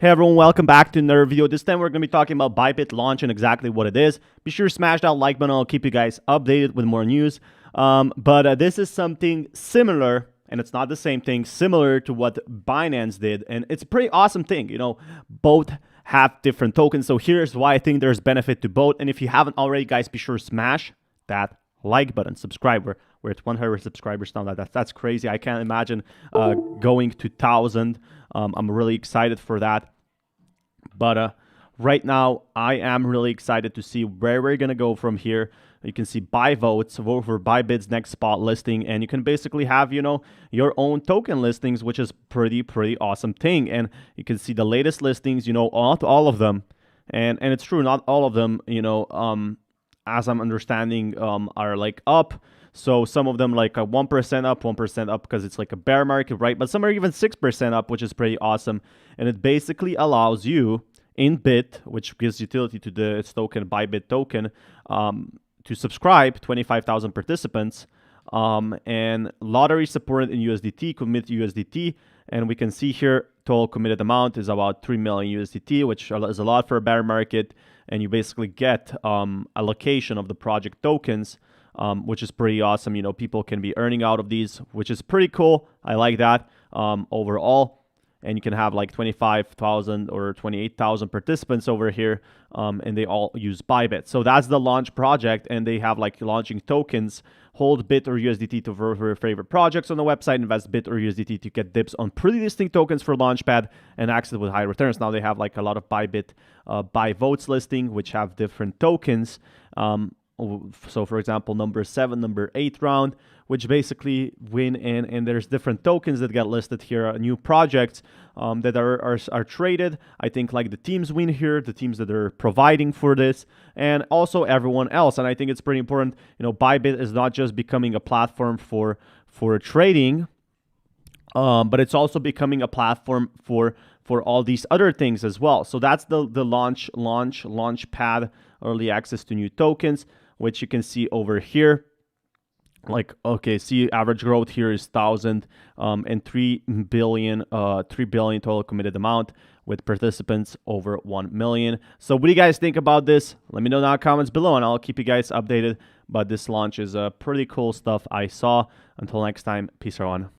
Hey everyone, welcome back to another video. This time we're going to be talking about BYBIT Launch and exactly what it is. Be sure to smash that like button. I'll keep you guys updated with more news. But this is something similar, and it's not the same thing, similar to what Binance did. And it's a pretty awesome thing. You know, both have different tokens. So here's why I think there's benefit to both. And if you haven't already, guys, be sure to smash that like button, subscribe. We're at 100 subscribers now. That's crazy. I can't imagine going to 1,000. I'm really excited for that. But right now, I am really excited to see where we're going to go from here. You can see buy votes, vote for BYBIT's next spot listing, and you can basically have, you know, your own token listings, which is pretty awesome thing. And you can see the latest listings, you know, not all of them. And it's true, not all of them, you know, as I'm understanding, are like up. So some of them like a 1% up, 1% up because it's like a bear market, right? But some are even 6% up, which is pretty awesome. And it basically allows you in BIT, which gives utility to its token, BYBIT token, to subscribe 25,000 participants. And lottery supported in USDT, commit USDT. And we can see here, total committed amount is about 3 million USDT, which is a lot for a bear market. And you basically get allocation of the project tokens, which is pretty awesome. You know, people can be earning out of these, which is pretty cool. I like that overall. And you can have like 25,000 or 28,000 participants over here, and they all use BYBIT. So that's the launch project, and they have like launching tokens. Hold BIT or USDT to vote for your favorite projects on the website. Invest BIT or USDT to get dips on pre-listing tokens for Launchpad and access with high returns. Now they have like a lot of BYBIT buy votes listing, which have different tokens. So for example, number 7, number 8 round, which basically win and there's different tokens that get listed here, new projects that are traded. I think like the teams win here, the teams that are providing for this, and also everyone else. And I think it's pretty important, you know, BYBIT is not just becoming a platform for trading, but it's also becoming a platform for all these other things as well. So that's the Launchpad early access to new tokens, which you can see over here. Like, okay, see average growth here is 1,000 and 3 billion total committed amount with participants over 1 million. So what do you guys think about this? Let me know in the comments below and I'll keep you guys updated. But this launch is pretty cool stuff I saw. Until next time, peace everyone.